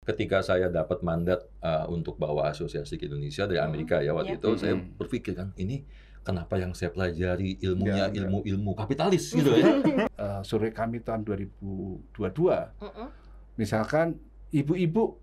ketika saya dapat mandat untuk bawa asosiasi ke Indonesia dari Amerika ya waktu itu, saya berpikir kan, ini kenapa yang saya pelajari ilmunya ilmu kapitalis gitu ya. Survei kami tahun 2022, misalkan ibu-ibu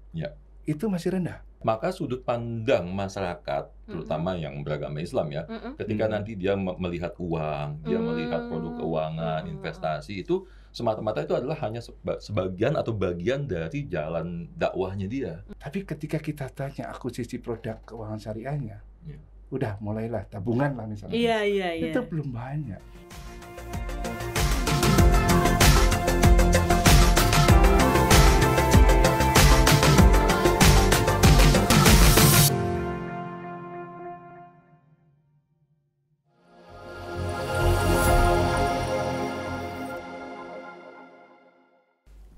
itu masih rendah. Maka sudut pandang masyarakat, terutama yang beragama Islam ya, ketika nanti dia melihat uang, dia melihat produk keuangan, investasi, itu semata-mata itu adalah hanya sebagian atau bagian dari jalan dakwahnya dia. Tapi ketika kita tanya akuisisi produk keuangan syariahnya, udah mulailah tabungan lah misalnya. Itu belum banyak.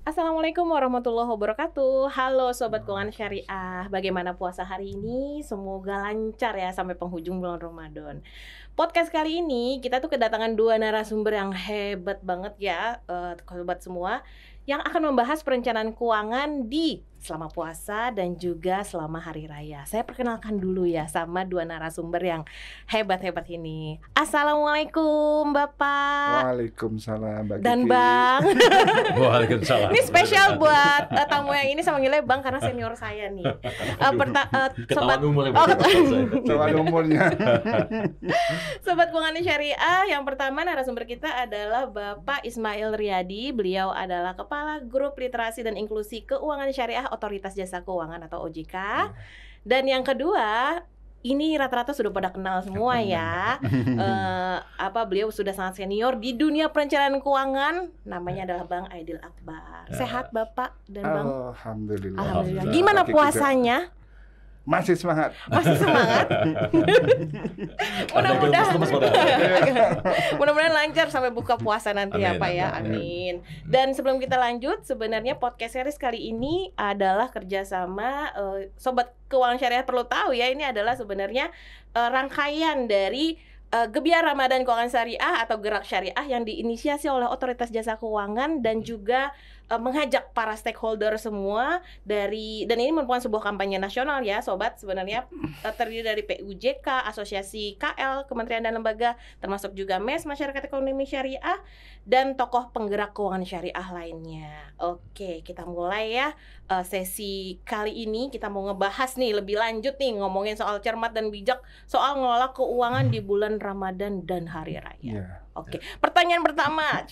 Assalamualaikum warahmatullahi wabarakatuh. Halo Sobat Keuangan Syariah, bagaimana puasa hari ini? Semoga lancar ya sampai penghujung bulan Ramadan. Podcast kali ini kita tuh kedatangan dua narasumber yang hebat banget ya, sobat semua, yang akan membahas perencanaan keuangan di selama puasa dan juga selama hari raya. Saya perkenalkan dulu ya sama dua narasumber yang hebat-hebat ini. Assalamualaikum Bapak. Waalaikumsalam Mbak dan Kiki. Bang. Waalaikumsalam. Ini spesial buat tamu yang ini, sama manggilnya Bang karena senior saya nih. Ketahuan umurnya. Ketahuan umurnya. Sobat Keuangan Syariah, yang pertama narasumber kita adalah Bapak Ismail Riyadi. Beliau adalah Kepala Grup Literasi dan Inklusi Keuangan Syariah Otoritas Jasa Keuangan atau OJK. Dan yang kedua, ini rata-rata sudah pada kenal semua ya. Beliau sudah sangat senior di dunia perencanaan keuangan. Namanya adalah Bang Aidil Akbar. Sehat Bapak dan Bang? Alhamdulillah. Gimana puasanya? Masih semangat. Masih semangat. Mudah-mudahan lancar sampai buka puasa nanti ya Pak ya. Amin. Dan sebelum kita lanjut, sebenarnya podcast series kali ini adalah kerjasama Sobat Keuangan Syariah perlu tahu ya. Ini adalah sebenarnya rangkaian dari Gebiar Ramadan Keuangan Syariah atau Gerak Syariah yang diinisiasi oleh Otoritas Jasa Keuangan dan juga mengajak para stakeholder semua dan ini merupakan sebuah kampanye nasional ya sobat, sebenarnya terdiri dari PUJK, Asosiasi KL, Kementerian dan Lembaga, termasuk juga MES, Masyarakat Ekonomi Syariah, dan tokoh penggerak keuangan syariah lainnya. Oke, kita mulai ya sesi kali ini. Kita mau ngebahas nih lebih lanjut nih, ngomongin soal cermat dan bijak soal ngelola keuangan di bulan Ramadan dan Hari Raya. Oke, pertanyaan pertama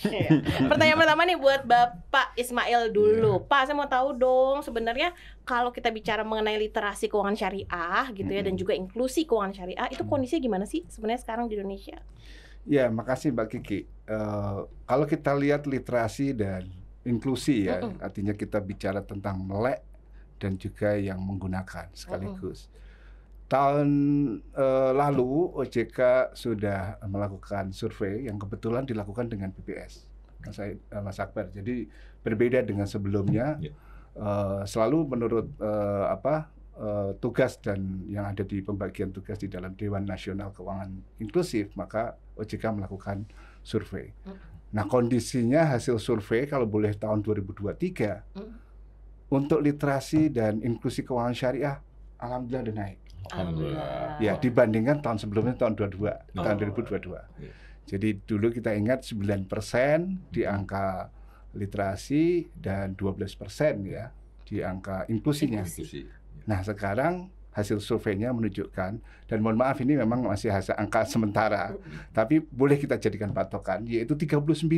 nih buat Bapak Ismail dulu. Pak, saya mau tahu dong, sebenarnya kalau kita bicara mengenai literasi keuangan syariah gitu ya, dan juga inklusi keuangan syariah, itu kondisinya gimana sih sebenarnya sekarang di Indonesia? Ya, makasih Mbak Kiki. Kalau kita lihat literasi dan inklusi ya, artinya kita bicara tentang melek dan juga yang menggunakan sekaligus. Tahun lalu OJK sudah melakukan survei yang kebetulan dilakukan dengan BPS, Mas Akbar. Jadi berbeda dengan sebelumnya. Selalu menurut tugas dan yang ada di pembagian tugas di dalam Dewan Nasional Keuangan Inklusif, maka OJK melakukan survei. Nah, kondisinya hasil survei kalau boleh tahun 2023 untuk literasi dan inklusi keuangan syariah alhamdulillah udah naik. Alhamdulillah. Ya, dibandingkan tahun sebelumnya tahun 2022. Jadi dulu kita ingat 9% di angka literasi dan 12% ya di angka inklusinya. Nah, sekarang hasil surveinya menunjukkan, dan mohon maaf ini memang masih hasil angka sementara, tapi boleh kita jadikan patokan, yaitu 39.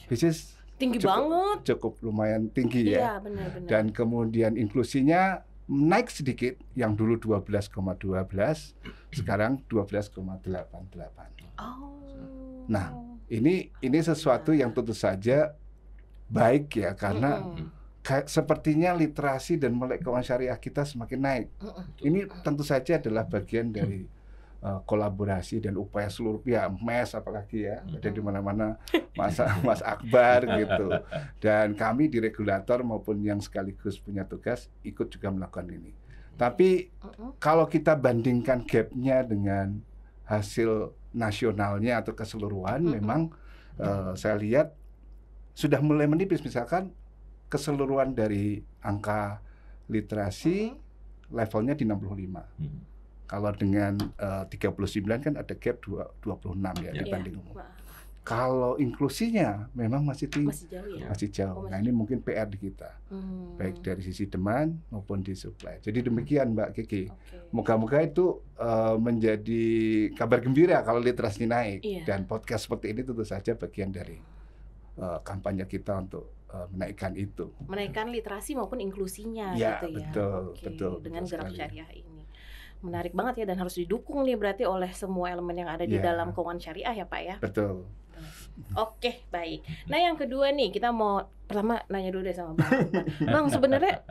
Which is tinggi banget. Cukup lumayan tinggi ya. Benar-benar. Dan kemudian inklusinya naik sedikit, yang dulu 12,12 sekarang 12,88. Nah, ini sesuatu yang tentu saja baik ya, karena sepertinya literasi dan melek keuangan syariah kita semakin naik. Ini tentu saja adalah bagian dari kolaborasi dan upaya seluruh pihak, MES apalagi ya, ada di mana-mana Mas Akbar gitu. Dan kami di regulator maupun yang sekaligus punya tugas ikut juga melakukan ini. Tapi kalau kita bandingkan gapnya dengan hasil nasionalnya atau keseluruhan, memang saya lihat sudah mulai menipis. Misalkan keseluruhan dari angka literasi levelnya di 65. Kalau dengan 39 kan ada gap 26 ya dibanding umum. Kalau inklusinya memang masih tinggi, masih jauh ya. Masih jauh. Nah, ini mungkin PR di kita. Baik dari sisi demand maupun di supply. Jadi demikian Mbak Kiki. Moga-moga itu menjadi kabar gembira kalau literasi naik. Dan podcast seperti ini tentu saja bagian dari kampanye kita untuk menaikkan itu. Menaikkan literasi maupun inklusinya ya, gitu ya. Betul. Dengan betul gerak sekali. syariah ini. Menarik banget ya, dan harus didukung nih berarti oleh semua elemen yang ada di dalam keuangan syariah ya Pak ya. Betul. Oke, baik. Nah, yang kedua nih, kita mau pertama nanya dulu deh sama Bang. Bang, sebenarnya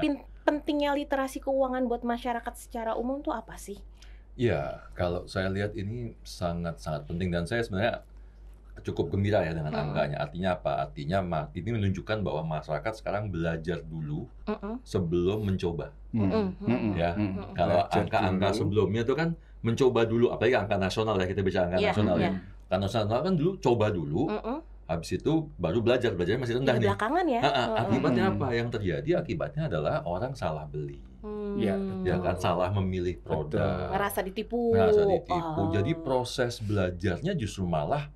pentingnya literasi keuangan buat masyarakat secara umum tuh apa sih? Ya, kalau saya lihat ini sangat-sangat penting, dan saya sebenarnya cukup gembira ya dengan angkanya. Artinya apa? Artinya ini menunjukkan bahwa masyarakat sekarang belajar dulu sebelum mencoba. Ya, kalau angka-angka sebelumnya itu kan mencoba dulu, apalagi angka nasional ya, kita bicara angka nasional ya. Angka nasional kan dulu coba dulu, habis itu baru belajarnya masih rendah nih. Belakangan ya. Akibatnya apa? Yang terjadi akibatnya adalah orang salah beli. Ya kan, salah memilih produk. Merasa ditipu. Jadi proses belajarnya justru malah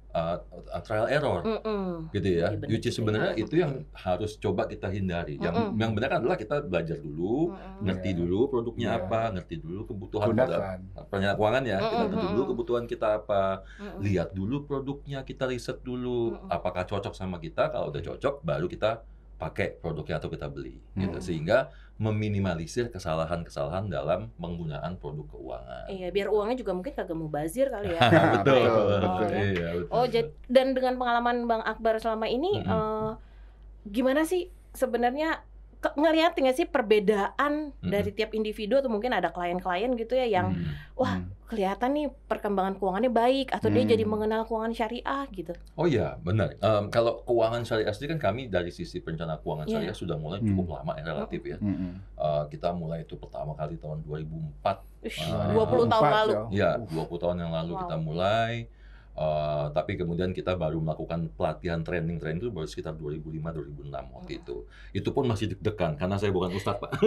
trial error, gitu ya. Which is sebenarnya itu yang harus coba kita hindari. Yang benar adalah kita belajar dulu, ngerti dulu produknya apa, ngerti dulu kebutuhan perencana keuangan ya. Kita ngerti dulu kebutuhan kita apa, lihat dulu produknya, kita riset dulu apakah cocok sama kita. Kalau udah cocok, baru kita pakai produknya atau kita beli, gitu. Sehingga meminimalisir kesalahan-kesalahan dalam penggunaan produk keuangan. Iya, biar uangnya juga mungkin kagak mubazir kali ya. Betul. Iya, betul. Dan dengan pengalaman Bang Akbar selama ini, gimana sih sebenarnya ngelihat nggak sih perbedaan dari tiap individu, atau mungkin ada klien-klien gitu ya yang kelihatan nih perkembangan keuangannya baik, atau dia jadi mengenal keuangan syariah gitu. Oh iya, benar. Kalau keuangan syariah sendiri kan kami dari sisi perencana keuangan syariah sudah mulai cukup lama ya, relatif ya. Kita mulai itu pertama kali tahun 2004. 20 tahun lalu. Ya, 20 tahun yang lalu kita mulai. Tapi kemudian kita baru melakukan pelatihan training itu baru sekitar 2005-2006 waktu itu. Itu pun masih deg-degan karena saya bukan ustadz, Pak.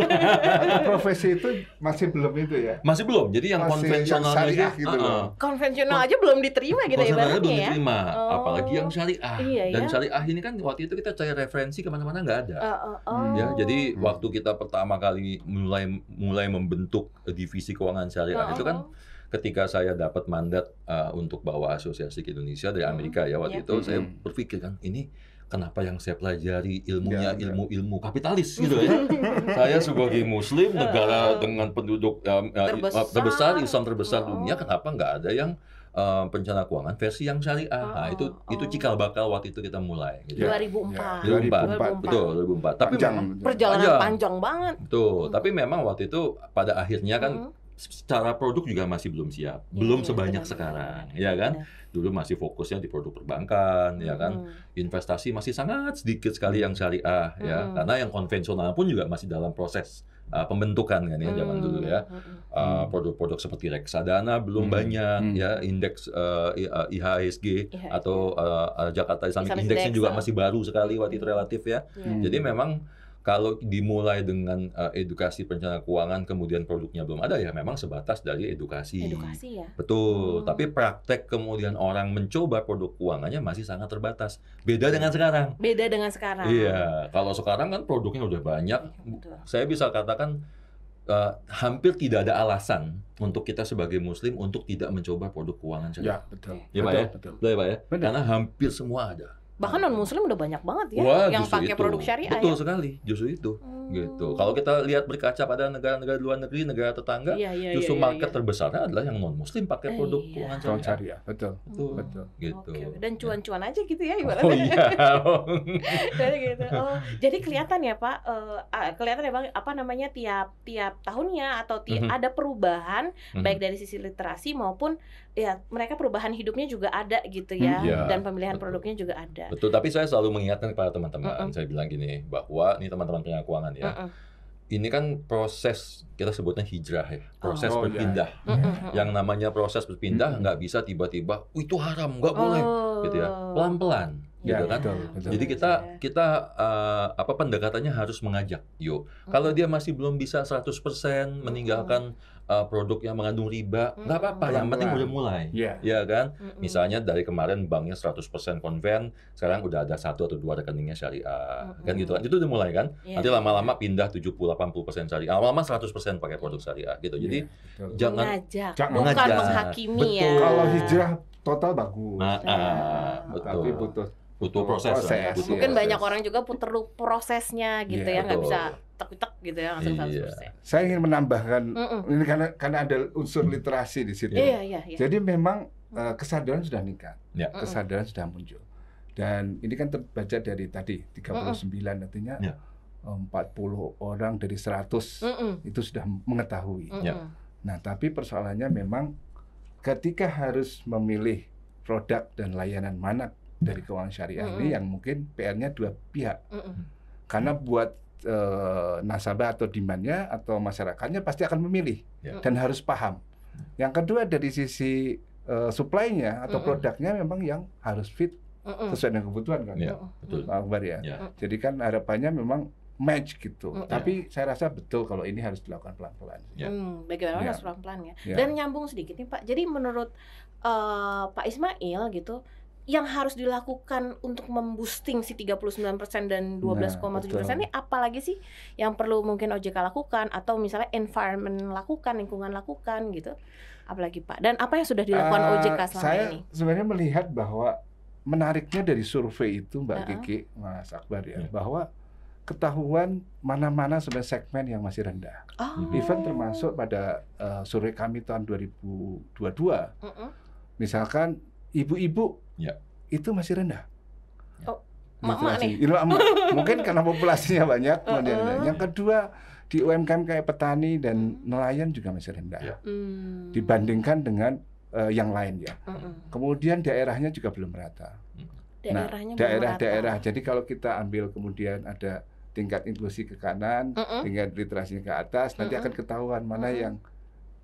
Profesi itu masih belum itu ya? Masih belum. Jadi yang konvensionalnya aja gitu konvensional aja belum diterima gitu ya, belum diterima. Apalagi yang syariah. Dan ya? syariah ini kan waktu itu kita cari referensi kemana-mana nggak ada. Ya, jadi waktu kita pertama kali mulai membentuk divisi keuangan syariah itu kan ketika saya dapat mandat untuk bawa asosiasi ke Indonesia dari Amerika ya waktu itu, saya berpikir kan, ini kenapa yang saya pelajari ilmunya ilmu kapitalis gitu ya. Saya sebagai Muslim, negara dengan penduduk terbesar, Islam terbesar dunia, kenapa nggak ada yang perencana keuangan versi yang syariah? Nah, itu cikal bakal waktu itu kita mulai. Gitu. 2004. Betul, 2004. Tapi memang perjalanan panjang banget. Betul. Tapi memang waktu itu pada akhirnya kan secara produk juga masih belum siap, belum sebanyak sekarang, ya kan? Dulu masih fokusnya di produk perbankan, ya kan? Investasi masih sangat sedikit sekali yang syariah, ya, karena yang konvensional pun juga masih dalam proses pembentukan kan ya zaman dulu ya. Produk-produk seperti reksadana belum banyak, ya, indeks IHSG atau Jakarta Islamic Indexnya juga masih baru sekali waktu itu relatif ya. Jadi memang kalau dimulai dengan edukasi perencana keuangan, kemudian produknya belum ada, ya memang sebatas dari edukasi. Edukasi ya? Betul, tapi praktek kemudian orang mencoba produk keuangannya masih sangat terbatas. Beda dengan sekarang. Beda dengan sekarang. Iya, kalau sekarang kan produknya udah banyak. Saya bisa katakan hampir tidak ada alasan untuk kita sebagai Muslim untuk tidak mencoba produk keuangan syariah. Ya, betul. Ya, Pak ya? Betul, Pak ya? Karena hampir semua ada. Bahkan non-muslim udah banyak banget ya yang pakai produk syariah. Betul sekali, justru itu. Gitu. Kalau kita lihat berkaca pada negara-negara luar negeri, negara tetangga, justru market terbesarnya adalah yang non-muslim pakai produk keuangan syariah. Betul. Gitu. Dan cuan-cuan aja gitu ya ibaratnya. Oh iya. Jadi gitu. Jadi kelihatan ya Pak, kelihatan ya Bang, apa namanya, tiap tahunnya atau ada perubahan baik dari sisi literasi maupun ya mereka perubahan hidupnya juga ada gitu ya, dan pemilihan produknya juga ada. Betul, tapi saya selalu mengingatkan kepada teman-teman, saya bilang gini, bahwa ini teman-teman perencana keuangan ya, ini kan proses, kita sebutnya hijrah ya, proses berpindah. Yang namanya proses berpindah nggak bisa tiba-tiba, itu haram, nggak boleh, gitu ya. Pelan-pelan, gitu kan. Betul. Jadi kita pendekatannya harus mengajak. Yuk, kalau dia masih belum bisa 100% meninggalkan produk yang mengandung riba, nggak apa-apa, yang penting udah mulai. Ya kan? Misalnya dari kemarin banknya 100% konven, sekarang udah ada 1 atau 2 rekeningnya syariah. Kan gitu kan. Itu udah mulai kan? Nanti lama-lama pindah 70-80% syariah. Lama-lama 100% pakai produk syariah gitu. Jadi jangan bukan menghakimi ya. Kalau hijrah total bagus. Betul. Tapi butuh proses. Mungkin banyak orang juga perlu prosesnya gitu ya, nggak bisa tek-tek gitu ya langsung 100%. Saya ingin menambahkan ini karena ada unsur literasi di situ. Iya. Jadi memang kesadaran sudah meningkat, kesadaran sudah muncul. Dan ini kan terbaca dari tadi 39 artinya 40 orang dari 100 itu sudah mengetahui. Nah, tapi persoalannya memang ketika harus memilih produk dan layanan mana dari keuangan syariah ini yang mungkin PR-nya dua pihak. Karena buat nasabah atau demand-nya atau masyarakatnya pasti akan memilih dan harus paham. Yang kedua dari sisi supply-nya atau produknya memang yang harus fit sesuai dengan kebutuhan kan. Betul. Pak Akbar ya. Jadi kan harapannya memang match gitu. Tapi saya rasa betul kalau ini harus dilakukan pelan-pelan. Bagaimana harus pelan-pelan ya. Dan nyambung sedikit nih Pak. Jadi menurut Pak Ismail gitu, yang harus dilakukan untuk memboosting si 39% dan 12,7% ini apalagi sih yang perlu mungkin OJK lakukan atau misalnya environment lakukan, lingkungan lakukan gitu. Apalagi Pak. Dan apa yang sudah dilakukan OJK selama saya ini? Saya sebenarnya melihat bahwa menariknya dari survei itu Mbak Kiki, Mas Akbar ya, bahwa ketahuan mana-mana sebenarnya segmen yang masih rendah. Even termasuk pada survei kami tahun 2022. Misalkan ibu-ibu itu masih rendah. Mama nih. Mungkin karena populasinya banyak. Yang kedua di UMKM kayak petani dan nelayan juga masih rendah. Dibandingkan dengan yang lain ya. Kemudian daerahnya juga belum merata. Daerah-daerah. Jadi kalau kita ambil kemudian ada tingkat inklusi ke kanan, tingkat literasinya ke atas, nanti akan ketahuan mana yang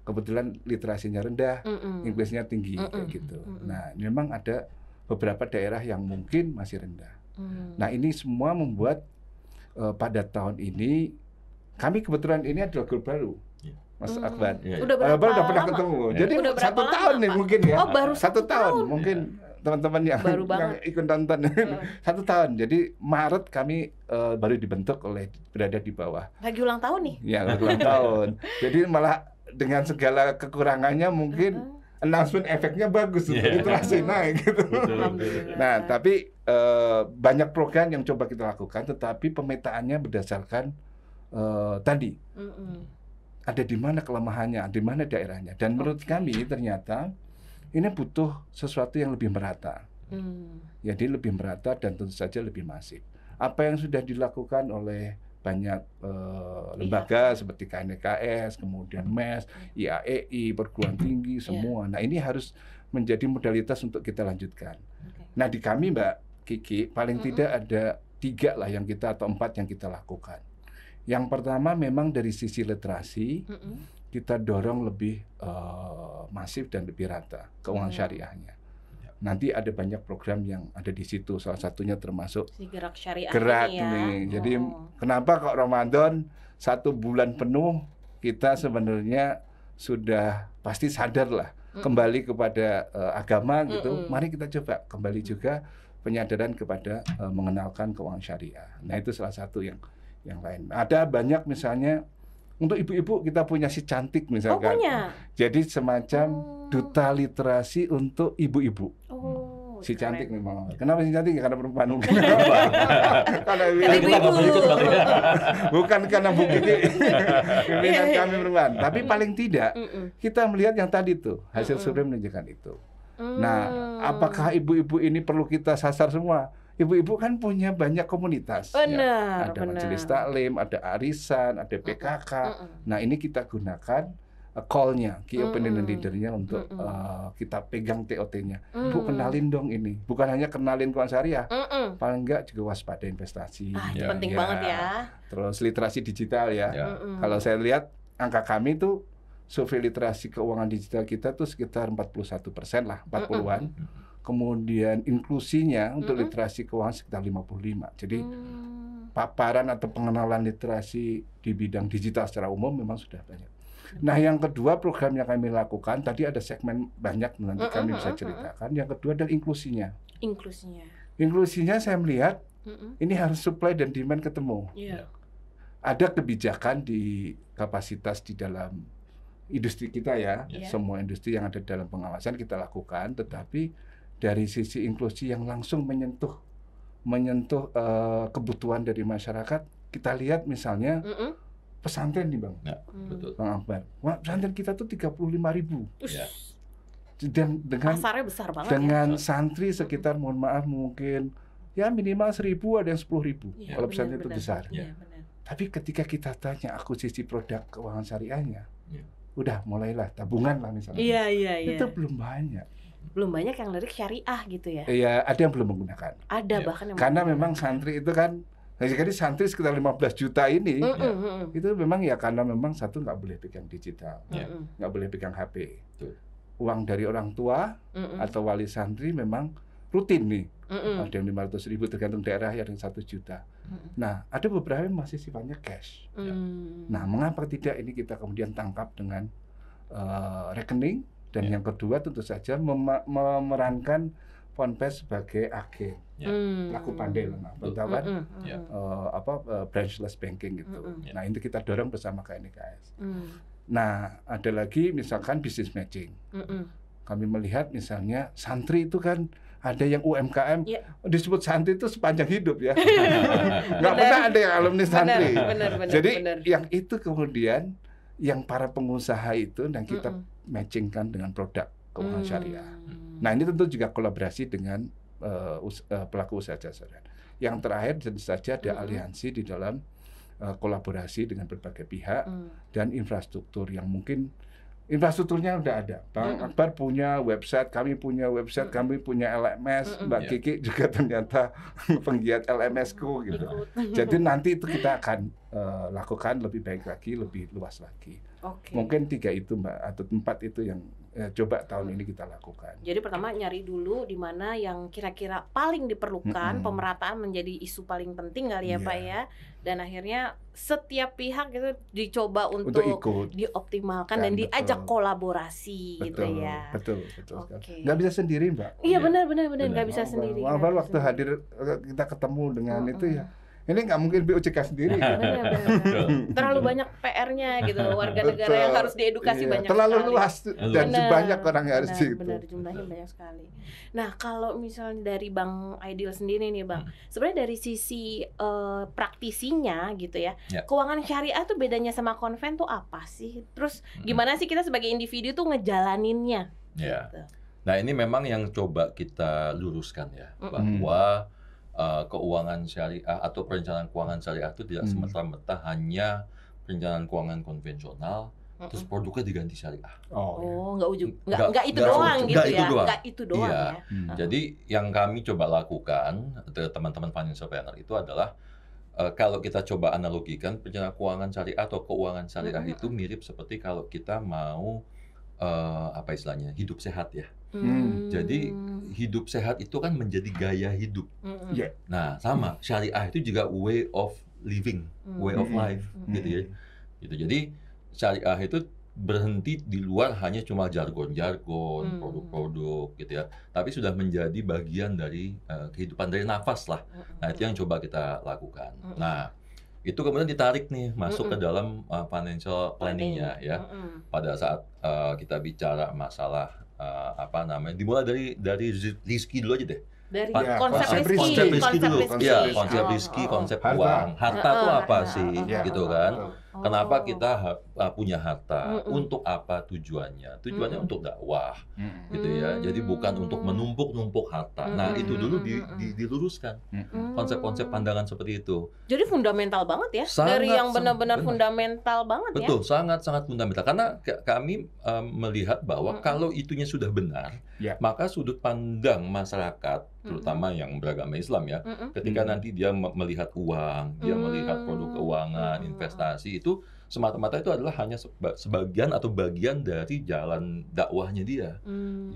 kebetulan literasinya rendah, inklusinya tinggi kayak gitu. Nah, memang ada beberapa daerah yang mungkin masih rendah. Nah, ini semua membuat pada tahun ini kami kebetulan ini adalah grup baru, Mas Akbar. Udah pernah ketemu. Jadi 1 tahun nih mungkin ya. Baru 1 tahun mungkin teman-teman yang ikut nonton 1 tahun. Jadi Maret kami baru dibentuk berada di bawah. Lagi ulang tahun nih? Ya, lagi ulang tahun. Jadi malah dengan segala kekurangannya mungkin announcement efeknya bagus, literasi naik gitu. Nah, tapi banyak program yang coba kita lakukan, tetapi pemetaannya berdasarkan tadi ada di mana kelemahannya, di mana daerahnya. Dan menurut kami ternyata ini butuh sesuatu yang lebih merata. Jadi lebih merata dan tentu saja lebih masif. Apa yang sudah dilakukan oleh banyak lembaga seperti KNKS, kemudian MES, IAEI, perguruan tinggi, semua. Nah, ini harus menjadi modalitas untuk kita lanjutkan. Nah, di kami Mbak Kiki, paling tidak ada 3 lah yang kita atau 4 yang kita lakukan. Yang pertama memang dari sisi literasi, kita dorong lebih masif dan lebih rata keuangan syariahnya. Nanti ada banyak program yang ada di situ, salah satunya termasuk Gerak Syariah nih. Jadi kenapa kok Ramadan 1 bulan penuh kita sebenarnya sudah pasti sadar lah kembali kepada agama gitu. Mari kita coba kembali juga penyadaran kepada mengenalkan keuangan syariah. Nah, itu salah satu yang lain. Ada banyak misalnya untuk ibu-ibu kita punya si cantik misalkan. Jadi semacam duta literasi untuk ibu-ibu. Si cantik memang. Kenapa si cantik? Karena perempuan mungkin. Karena ibu-ibu. Bukan karena bukti pimpinan kami perempuan. Tapi paling tidak kita melihat yang tadi tuh hasil survei menunjukkan itu. Nah, apakah ibu-ibu ini perlu kita sasar semua? Ibu-ibu kan punya banyak komunitas. Benar, ada majelis taklim, ada arisan, ada PKK. Nah, ini kita gunakan call-nya, key opinion leader-nya untuk kita pegang TOT-nya. Bu, kenalin dong ini. Bukan hanya kenalin keuangan syariah, paling enggak juga waspada investasi. Itu penting banget ya. Terus literasi digital ya. Kalau saya lihat angka kami tuh survei literasi keuangan digital kita tuh sekitar 41% lah, 40-an. kemudian inklusinya untuk literasi keuangan sekitar 55. Jadi paparan atau pengenalan literasi di bidang digital secara umum memang sudah banyak. Nah, yang kedua program yang kami lakukan, tadi ada segmen banyak nanti kami bisa ceritakan. Yang kedua adalah inklusinya. Inklusinya saya melihat ini harus supply dan demand ketemu. Ada kebijakan di kapasitas di dalam industri kita ya, semua industri yang ada dalam pengawasan kita lakukan, tetapi dari sisi inklusi yang langsung menyentuh kebutuhan dari masyarakat, kita lihat misalnya pesantren nih Bang, betul. Bang Akbar. Pesantren kita tuh 35.000. Dan dengan pasarnya besar banget dengan santri sekitar mohon maaf mungkin ya minimal 1.000, ada yang 10.000 kalau pesantren itu besar. Tapi ketika kita tanya akuisisi produk keuangan syariahnya, udah mulailah tabungan lah misalnya. Itu belum banyak. Belum banyak yang lirik syariah gitu ya? Iya, ada yang belum menggunakan. Ada bahkan yang karena memang santri itu kan, jadi santri sekitar 15 juta ini, itu memang ya karena memang satu nggak boleh pegang digital, nggak boleh pegang HP. Uang dari orang tua atau wali santri memang rutin nih, ada yang 500.000 tergantung daerah, yang 1 juta. Nah, ada beberapa yang masih sifatnya cash. Nah, mengapa tidak ini kita kemudian tangkap dengan rekening? Dan yang kedua tentu saja memerankan Ponpes sebagai agen, pelaku pandai lah, kan? Branchless banking gitu. Nah, ini kita dorong bersama KNIKS. Nah, ada lagi misalkan business matching. Kami melihat misalnya santri itu kan ada yang UMKM disebut santri itu sepanjang hidup ya. Nggak pernah ada yang alumni santri. Jadi yang itu kemudian yang para pengusaha itu dan kita matchingkan dengan produk keuangan syariah. Nah, ini tentu juga kolaborasi dengan pelaku usaha jasa. Yang terakhir tentu saja ada aliansi di dalam kolaborasi dengan berbagai pihak dan infrastruktur yang mungkin infrastrukturnya udah ada. Bang Akbar punya website, kami punya website, kami punya LMS, Mbak Kiki juga ternyata penggiat LMS-ku gitu. Jadi nanti itu kita akan lakukan lebih baik lagi, lebih luas lagi. Mungkin 3 itu Mbak, atau 4 itu yang coba tahun ini kita lakukan. Jadi pertama nyari dulu di mana yang kira-kira paling diperlukan, pemerataan menjadi isu paling penting kali ya Pak ya. Dan akhirnya setiap pihak itu dicoba untuk dioptimalkan dan diajak kolaborasi gitu ya. Betul. Nggak bisa sendiri Mbak. Iya benar nggak bisa sendiri. Waktu hadir kita ketemu dengan itu ya. Ini nggak mungkin BOJK sendiri. Terlalu banyak PR-nya gitu, warga negara yang harus diedukasi banyak terlalu sekali. Luas dan banyak orang yang harus benar, jumlahnya banyak sekali. Nah, kalau misalnya dari Bang Aidil sendiri nih Bang, sebenarnya dari sisi praktisinya gitu ya, keuangan syariah tuh bedanya sama konven tuh apa sih? Terus gimana sih kita sebagai individu tuh ngejalaninnya? Gitu. Nah, ini memang yang coba kita luruskan ya, bahwa keuangan syariah atau perencanaan keuangan syariah itu tidak semata-mata hanya perencanaan keuangan konvensional, terus produknya diganti syariah. Nggak itu doang gitu ya. Nggak itu doang ya. Jadi yang kami coba lakukan teman-teman financial planner itu adalah kalau kita coba analogikan perencanaan keuangan syariah atau keuangan syariah itu mirip seperti kalau kita mau apa istilahnya, hidup sehat ya. Jadi hidup sehat itu kan menjadi gaya hidup. Nah, sama syariah itu juga way of living, way of life gitu ya. Gitu. Jadi syariah itu berhenti di luar hanya cuma jargon-jargon, produk-produk gitu ya. Tapi sudah menjadi bagian dari kehidupan, dari nafas lah. Nah, itu yang coba kita lakukan. Nah, itu kemudian ditarik nih masuk ke dalam financial planning-nya ya. Pada saat kita bicara masalah dimulai dari rizki dulu aja deh. Dari konsep rizki dulu. Konsep rizki, konsep uang. Harta itu apa sih gitu kan? Kenapa kita punya harta? Untuk apa tujuannya? Tujuannya untuk dakwah, gitu ya. Jadi bukan untuk menumpuk-numpuk harta. Nah, itu dulu diluruskan. Konsep-konsep pandangan seperti itu. Jadi fundamental banget ya. Dari yang benar-benar fundamental banget ya. Betul, sangat-sangat fundamental. Karena kami melihat bahwa kalau itunya sudah benar, maka sudut pandang masyarakat, terutama yang beragama Islam ya, ketika nanti dia melihat uang, dia melihat produk keuangan, investasi, itu semata-mata itu adalah hanya sebagian atau bagian dari jalan dakwahnya dia,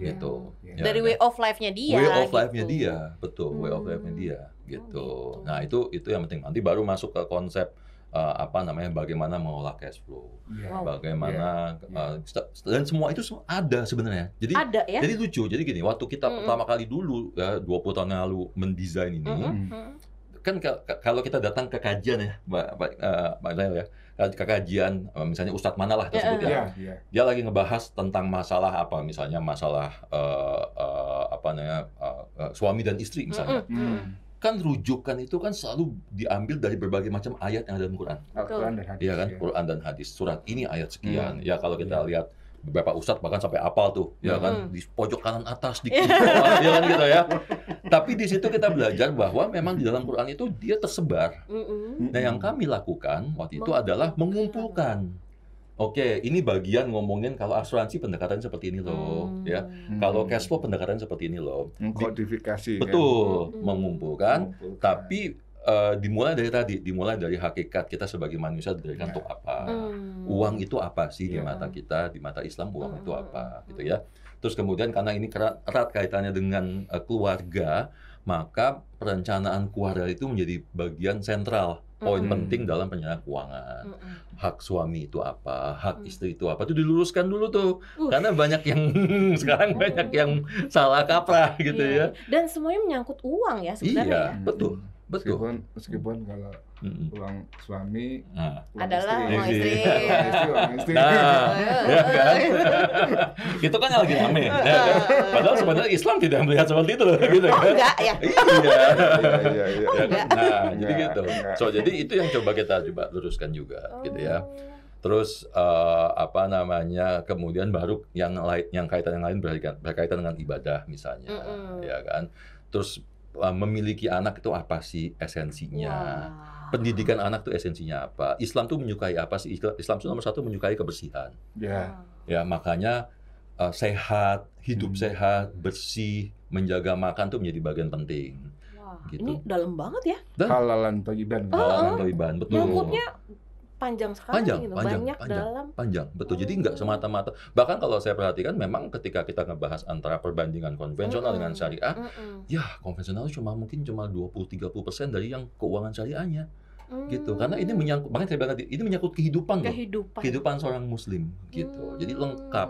gitu. Ya. Dari way of life-nya dia. Way of life-nya gitu. dia, betul. Way of life-nya dia, gitu. gitu. Nah itu yang penting. Nanti baru masuk ke konsep bagaimana mengolah cash flow, bagaimana dan semua itu ada sebenarnya. Jadi ada ya. Jadi lucu. Jadi gini, waktu kita pertama kali dulu ya 20 tahun yang lalu mendesain ini. Kan kalau kita datang ke kajian ya, Mbak Zainal ya, ke kajian misalnya Ustadz mana lah tersebut ya, dia lagi ngebahas tentang masalah apa, misalnya masalah suami dan istri misalnya, kan rujukan itu kan selalu diambil dari berbagai macam ayat yang ada dalam Quran, Al-Quran dan hadis, ya kan, Quran dan hadis, surat ini ayat sekian, ya kalau kita lihat beberapa ustadz bahkan sampai apal tuh, ya kan, di pojok kanan atas, di kiri bawah, ya kan gitu ya. Tapi di situ kita belajar bahwa memang di dalam Quran itu dia tersebar. Nah yang kami lakukan waktu itu adalah mengumpulkan. Oke, ini bagian ngomongin kalau asuransi pendekatan seperti ini loh, ya. Kalau cash flow pendekatan seperti ini loh. Kodifikasi. Betul, mengumpulkan. Tapi dimulai dari hakikat kita sebagai manusia diberikan untuk apa, uang itu apa sih di mata kita, di mata Islam uang itu apa, gitu ya. Terus kemudian karena ini erat kaitannya dengan keluarga, maka perencanaan keluarga itu menjadi bagian sentral, poin penting dalam perencanaan keuangan. Hak suami itu apa, hak istri itu apa, itu diluruskan dulu tuh, karena banyak yang sekarang banyak yang salah kaprah gitu ya. Dan semuanya menyangkut uang ya sebenarnya. Iya, betul. Meskipun kalau uang suami adalah uang istri. uang istri. Ya kan? Itu kan yang lagi rame. Ya kan? Padahal sebenarnya Islam tidak melihat seperti itu loh, gitu kan? Enggak ya? Iya. Nah, jadi gitu. Jadi itu yang coba kita luruskan juga, gitu ya. Terus kemudian baru yang kaitan yang lain berkaitan dengan ibadah misalnya, ya kan. Terus memiliki anak itu apa sih esensinya? Pendidikan anak itu esensinya apa? Islam tuh menyukai apa sih? Islam itu nomor satu menyukai kebersihan. Ya makanya sehat, hidup sehat, bersih, menjaga makan tuh menjadi bagian penting. Gitu. Ini dalam banget ya? Halalan thayyiban. Halalan thayyiban, betul. Nyangkutnya panjang sekali gitu, panjang, betul. Jadi nggak semata-mata. Bahkan kalau saya perhatikan, memang ketika kita ngebahas antara perbandingan konvensional dengan syariah, ya konvensional mungkin cuma 20-30% dari yang keuangan syariahnya, gitu. Karena ini menyangkut, bahkan saya bilang tadi, ini menyangkut kehidupan loh, kehidupan seorang Muslim, gitu. Jadi lengkap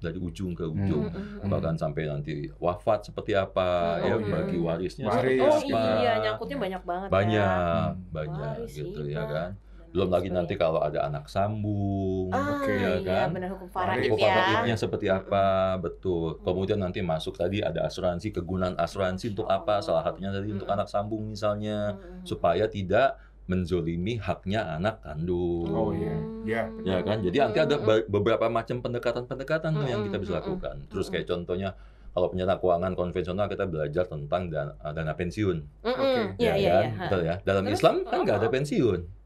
dari ujung ke ujung, bahkan sampai nanti wafat seperti apa, bagi warisnya seperti apa. Iya, nyangkutnya banyak banget. Banyak gitu ya kan. Belum lagi nanti kalau ada anak sambung, ya kan? Benar, hukum faraidnya seperti apa, betul. Kemudian nanti masuk tadi ada asuransi, kegunaan asuransi untuk apa? Salah satunya tadi untuk anak sambung misalnya, supaya tidak menzolimi haknya anak kandung. Ya kan? Jadi nanti ada beberapa macam pendekatan-pendekatan yang kita bisa lakukan. Terus kayak contohnya, kalau penyertaan keuangan konvensional kita belajar tentang dana pensiun. Iya, betul ya. Dalam Islam kan nggak ada pensiun.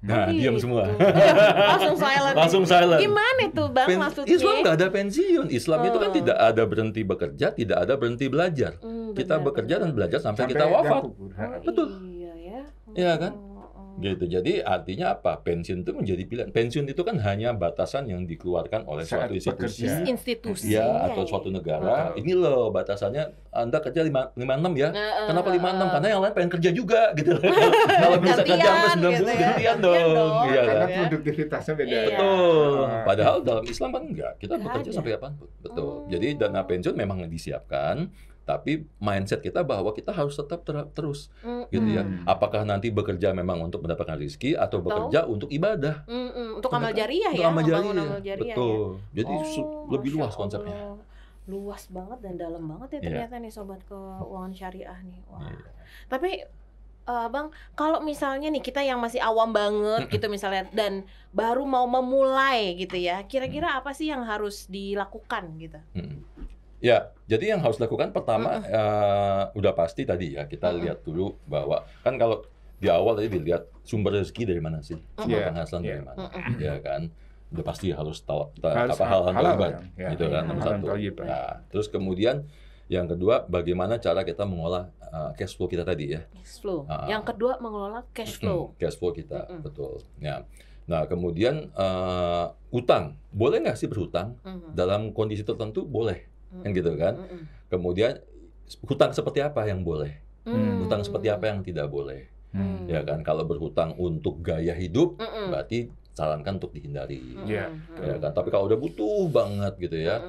Nah, diam semua. Langsung silent. Gimana itu, Bang, maksudnya? Islam nggak ada pensiun. Islam itu kan tidak ada berhenti bekerja, tidak ada berhenti belajar. Kita bekerja dan belajar sampai kita wafat. Betul. Iya kan? Gitu. Jadi artinya apa? Pensiun itu menjadi pilihan. Pensiun itu kan hanya batasan yang dikeluarkan oleh suatu institusi ya, atau suatu negara. Ini loh batasannya, Anda kerja 56 ya. Kenapa 56? Karena yang lain pengen kerja juga gitu. Kalau bisa kerja sampai 90 gantian dong. Iya kan? Karena produktivitasnya beda. Betul. Padahal dalam Islam kan enggak. Kita bekerja sampai kapanpun. Betul. Jadi dana pensiun memang disiapkan. Tapi mindset kita bahwa kita harus tetap terus, gitu ya. Apakah nanti bekerja memang untuk mendapatkan rezeki atau bekerja untuk ibadah, untuk amal jariah ya, amal jariah. Betul. Ya? Jadi lebih luas konsepnya. Luas banget dan dalam banget ya ternyata nih sobat keuangan syariah nih. Tapi Bang, kalau misalnya nih kita yang masih awam banget gitu misalnya dan baru mau memulai gitu ya, kira-kira apa sih yang harus dilakukan gitu? Ya, jadi yang harus dilakukan pertama udah pasti tadi ya kita lihat dulu bahwa kan kalau di awal tadi dilihat sumber rezeki dari mana sih, sumber penghasilan dari mana, ya kan, udah pasti harus tahu hal-hal thayyiban, gitu kan nomor satu. Nah, terus kemudian yang kedua bagaimana cara kita mengolah cash flow kita tadi ya. Cash flow. Yang kedua mengelola cash flow. Cash flow kita, betul. Ya. Nah, kemudian utang, boleh nggak sih berhutang? Dalam kondisi tertentu boleh, kan gitu kan? Kemudian hutang seperti apa yang boleh? Hutang seperti apa yang tidak boleh? Ya kan? Kalau berhutang untuk gaya hidup, berarti sarankan untuk dihindari. Ya kan? Tapi kalau udah butuh banget gitu ya,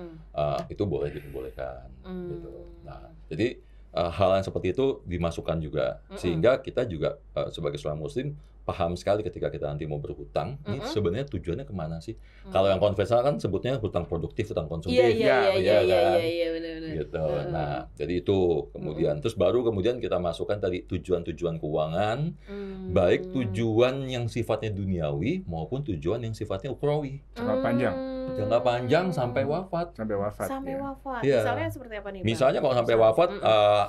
itu boleh diperbolehkan. Gitu. Nah, jadi hal yang seperti itu dimasukkan juga, sehingga kita juga sebagai seorang Muslim paham sekali ketika kita nanti mau berhutang, ini sebenarnya tujuannya kemana sih? Kalau yang konvensional kan sebutnya hutang produktif, hutang konsumtif, iya, kan? benar-benar. Gitu. Nah, jadi itu kemudian, terus baru kemudian kita masukkan tadi tujuan-tujuan keuangan, baik tujuan yang sifatnya duniawi maupun tujuan yang sifatnya ukhrawi. Jangka panjang sampai wafat. Sampai wafat. Ya. Misalnya seperti apa nih, Bang? Misalnya kalau sampai wafat,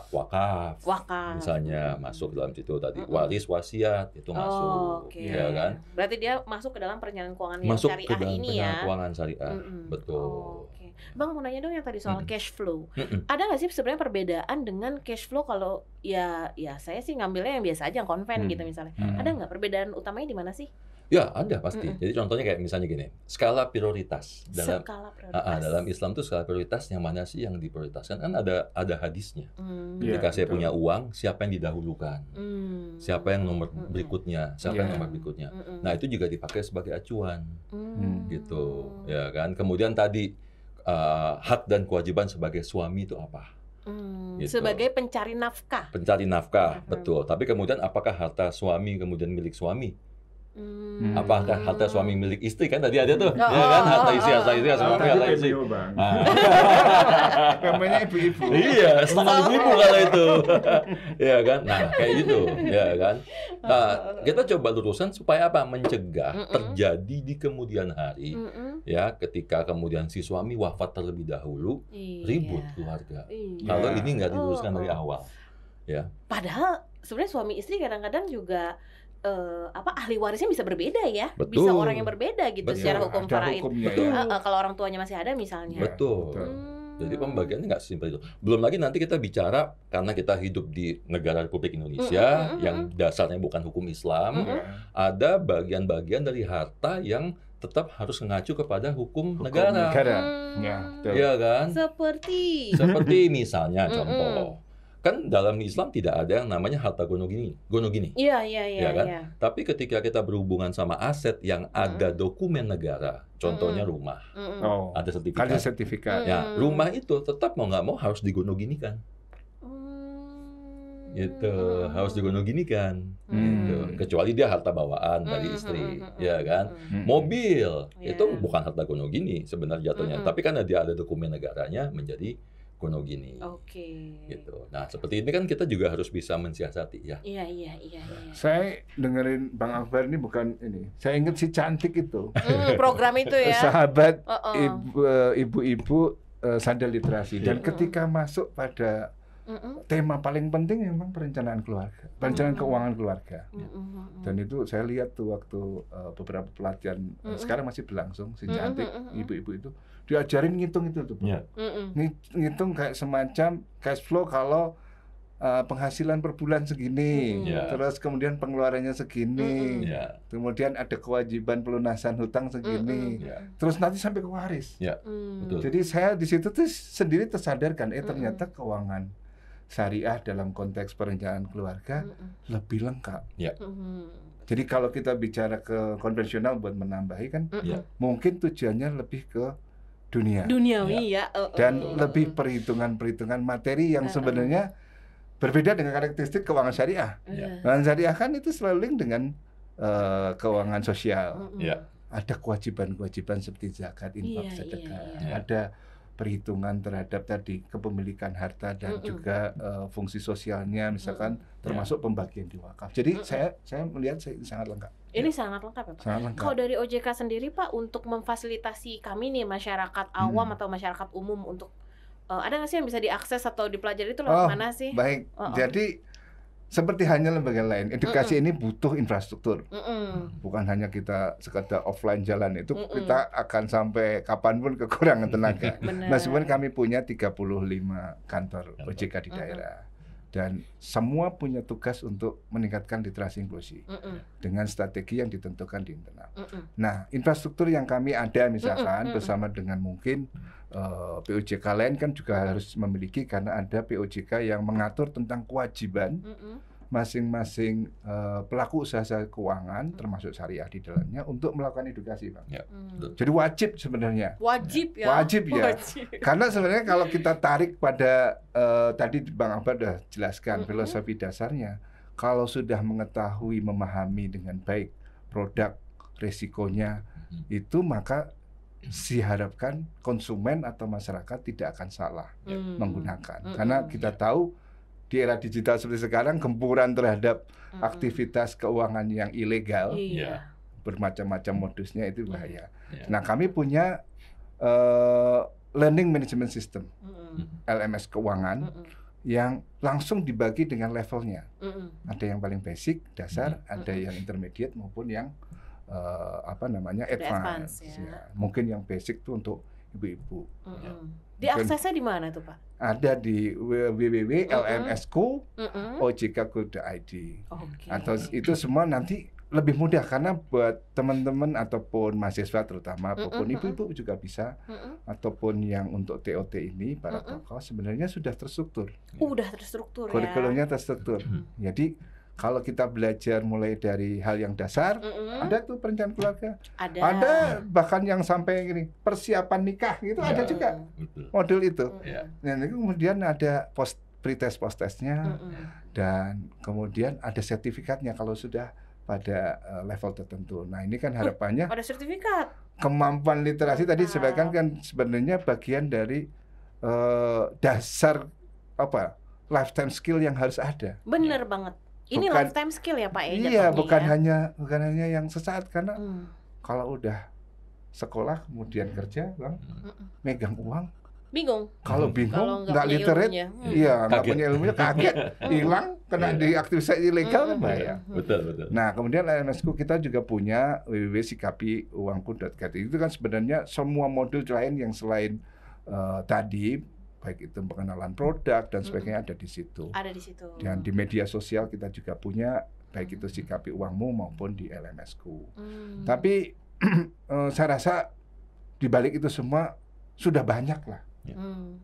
wakaf. Misalnya masuk dalam situ tadi, waris wasiat itu masuk. Ya kan? Berarti dia masuk ke dalam perencanaan keuangan yang Masuk syariah ke dalam ini perencanaan ya. keuangan syariah. Betul. Bang, mau nanya dong yang tadi soal cash flow. Ada nggak sih sebenarnya perbedaan dengan cash flow kalau ya saya sih ngambilnya yang biasa aja, yang konven gitu misalnya. Ada nggak perbedaan utamanya di mana sih? Ya, ada pasti. Jadi contohnya kayak misalnya gini, skala prioritas dalam dalam Islam tuh skala prioritas yang mana sih yang diprioritaskan? Kan ada hadisnya. Ketika saya punya uang, siapa yang didahulukan? Siapa yang nomor berikutnya? Siapa yang nomor berikutnya? Nah, itu juga dipakai sebagai acuan. Gitu, ya kan? Kemudian tadi hak dan kewajiban sebagai suami itu apa? Gitu. Sebagai pencari nafkah. Pencari nafkah, betul. Tapi kemudian apakah harta suami kemudian milik suami? Apakah harta suami milik istri? Kan tadi ada tuh, ya kan? Harta istri, harta istri. Namanya ibu-ibu. Iya, setengah ibu kalau itu. Ya kan? Nah, kayak gitu, ya kan? Nah, kita coba luruskan supaya apa? Mencegah terjadi di kemudian hari, ya, ketika kemudian si suami wafat terlebih dahulu, ribut keluarga. Kalau ini nggak diluruskan dari awal, ya. Padahal sebenarnya suami istri kadang-kadang juga ahli warisnya bisa berbeda ya. Betul. Bisa orang yang berbeda gitu secara hukum faraid. Kalau orang tuanya masih ada misalnya. Betul. Jadi pembagiannya nggak sesimpel itu. Belum lagi nanti kita bicara karena kita hidup di negara Republik Indonesia yang dasarnya bukan hukum Islam, ada bagian-bagian dari harta yang tetap harus mengacu kepada hukum negara. Iya kan? Seperti misalnya contoh. Kan dalam Islam tidak ada yang namanya harta gono gini. Iya kan? Iya. Tapi ketika kita berhubungan sama aset yang ada dokumen negara, contohnya rumah, ada sertifikat. Ya, rumah itu tetap mau nggak mau harus digono-ginikan. Gitu, harus digono-ginikan. Gitu. Kecuali dia harta bawaan dari istri, ya kan? Mobil itu bukan harta gono gini sebenarnya jatuhnya, tapi kan dia ada dokumen negaranya menjadi gono gini. Gitu. Nah, seperti ini kan kita juga harus bisa mensiasati ya. Iya. Saya dengerin Bang Akbar ini bukan ini. Saya ingat si cantik itu. Program itu ya. Sahabat ibu-ibu sandal literasi. Dan ketika masuk pada tema paling penting memang perencanaan keluarga, perencanaan keuangan keluarga. Dan itu saya lihat tuh waktu beberapa pelatihan sekarang masih berlangsung, si cantik ibu-ibu itu diajarin ngitung itu tuh, ngitung kayak semacam cash flow kalau penghasilan per bulan segini, terus kemudian pengeluarannya segini, kemudian ada kewajiban pelunasan hutang segini, terus nanti sampai ke waris. Betul. Jadi saya di situ tuh sendiri tersadarkan, ternyata keuangan syariah dalam konteks perencanaan keluarga lebih lengkap. Jadi kalau kita bicara ke konvensional buat menambahi kan, mungkin tujuannya lebih ke duniawi ya. Dan lebih perhitungan materi yang sebenarnya berbeda dengan karakteristik keuangan syariah. Keuangan syariah kan itu selalu link dengan keuangan sosial. Ada kewajiban-kewajiban seperti zakat, infak, sedekah. Ada perhitungan terhadap tadi kepemilikan harta dan juga fungsi sosialnya, misalkan termasuk pembagian di wakaf. Jadi saya melihat ini sangat lengkap. Ini sangat lengkap ya Pak. Kalau dari OJK sendiri Pak, untuk memfasilitasi kami nih masyarakat awam atau masyarakat umum untuk ada nggak sih yang bisa diakses atau dipelajari itu lewat mana sih? Baik. Jadi seperti hanya lembaga lain, edukasi ini butuh infrastruktur. Bukan hanya kita sekedar offline jalan itu, kita akan sampai kapanpun kekurangan tenaga. Meskipun kami punya 35 kantor OJK di daerah. dan semua punya tugas untuk meningkatkan literasi inklusi dengan strategi yang ditentukan di internal. Nah, infrastruktur yang kami ada misalkan bersama dengan mungkin POJK lain kan juga harus memiliki, karena ada POJK yang mengatur tentang kewajiban masing-masing pelaku usaha keuangan termasuk syariah di dalamnya untuk melakukan edukasi, Bang. Ya, jadi wajib sebenarnya. Wajib ya. Wajib ya. Karena sebenarnya kalau kita tarik pada tadi Bang Akbar sudah jelaskan filosofi dasarnya, kalau sudah mengetahui, memahami dengan baik produk, resikonya itu, maka diharapkan konsumen atau masyarakat tidak akan salah menggunakan. Karena kita tahu di era digital seperti sekarang, gempuran terhadap aktivitas keuangan yang ilegal, bermacam-macam modusnya, itu bahaya. Nah, kami punya learning management system, LMS keuangan, yang langsung dibagi dengan levelnya. Ada yang paling basic, dasar, ada yang intermediate maupun yang advance. Ya. Mungkin yang basic itu untuk ibu-ibu. Diaksesnya di mana tuh, Pak? Ada di www.lmsku.ojk.id. Atau itu semua nanti lebih mudah, karena buat teman-teman ataupun mahasiswa terutama, ataupun ibu-ibu juga bisa, ataupun yang untuk TOT ini para tokoh sebenarnya sudah terstruktur. Udah terstruktur ya. Kurikulumnya terstruktur. Jadi kalau kita belajar mulai dari hal yang dasar, ada tuh perencanaan keluarga, ada bahkan yang sampai gini persiapan nikah gitu, ada juga modul itu. Dan itu kemudian ada pretest post-testnya, dan kemudian ada sertifikatnya kalau sudah pada level tertentu. Nah, ini kan harapannya ada sertifikat. Kemampuan literasi tadi sebagian kan sebenarnya bagian dari dasar lifetime skill yang harus ada. Bener banget. Ini lifetime skill ya, Pak? Iya, bukan hanya yang sesaat, karena kalau udah sekolah kemudian kerja, Bang, megang uang, bingung. Kalau bingung, nggak literate, nggak punya ilmunya, kaget, hilang, kena di aktivitas ilegal kan bahaya. Betul. Nah, kemudian LMSku kita juga punya www.sikapiuangku.id. Itu kan sebenarnya semua modul lain yang selain tadi, baik itu pengenalan produk dan sebagainya, ada di situ. Ada di situ. Dan di media sosial kita juga punya, baik itu Sikapi Uangmu maupun di LMSku. Tapi saya rasa di balik itu semua sudah banyak lah.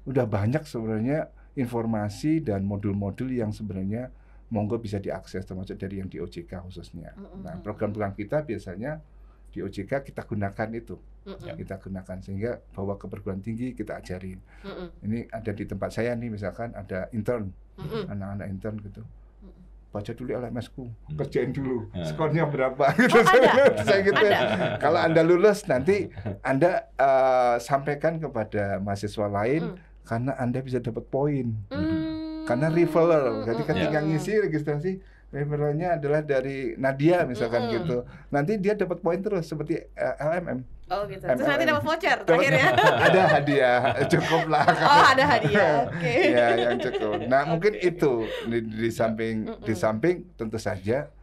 Udah banyak sebenarnya informasi dan modul-modul yang sebenarnya monggo bisa diakses, termasuk dari yang di OJK khususnya. Nah, program-program kita biasanya di OJK kita gunakan itu. Kita gunakan sehingga bawa ke perguruan tinggi kita ajarin. Ini ada di tempat saya nih, misalkan ada intern, anak-anak intern gitu. Baca dulu LMSku, kerjain dulu, skornya berapa gitu. Saya gitu ya. Kalau Anda lulus nanti Anda sampaikan kepada mahasiswa lain, karena Anda bisa dapat poin. Karena referral, jadi ketika ngisi registrasi, referralnya adalah dari Nadia misalkan gitu. Nanti dia dapat poin terus seperti LMM. Oh gitu. Terus nanti dapat voucher terakhirnya. Ada hadiah, cukup lah. Oh, ada hadiah. Oke. Ya, yang cukup. Nah, mungkin itu di samping tentu saja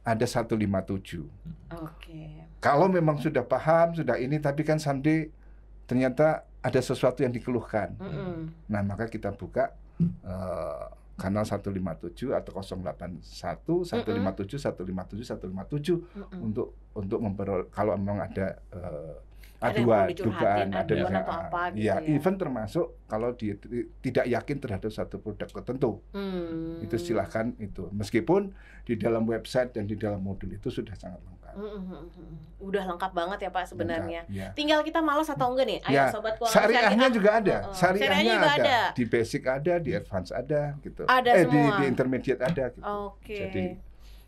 ada 157. Oke. Kalau memang sudah paham, sudah ini, tapi kan someday ternyata ada sesuatu yang dikeluhkan. Nah, maka kita buka kanal 157 atau 081 157 untuk memperoleh kalau memang ada aduan, dugaan, ada apa gitu ya, even termasuk kalau dia tidak yakin terhadap satu produk tertentu, itu silahkan itu, meskipun di dalam website dan di dalam modul itu sudah sangat lengkap. Udah lengkap banget ya Pak sebenarnya. Ya. Tinggal kita malas atau enggak nih? Ayo ya. Sobat Keuangan Syariahnya juga ada. Syariahnya juga ada. Di basic ada, di advance ada gitu. Ada semua. Di intermediate ada gitu. Oke. Jadi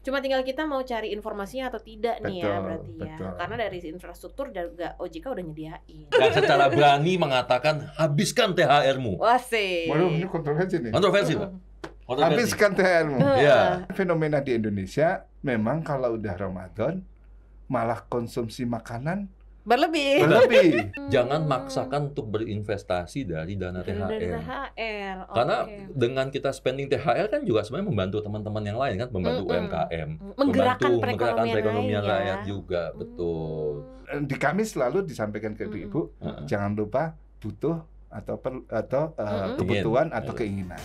cuma tinggal kita mau cari informasinya atau tidak nih ya berarti ya. Betul. Karena dari infrastruktur juga OJK udah nyediain. Dan secara berani mengatakan habiskan THR-mu. Wah sih. Waduh, ini kontroversi nih. Kontroversi, Pak. Habiskan THR-mu. Iya. Fenomena di Indonesia memang kalau udah Ramadan malah konsumsi makanan berlebih. Jangan maksakan untuk berinvestasi dari dana THR. Karena dengan kita spending THR kan juga sebenarnya membantu teman-teman yang lain kan, membantu UMKM, menggerakkan perekonomian rakyat juga, betul. Di kami selalu disampaikan ke ibu, jangan lupa butuh atau kebutuhan atau keinginan.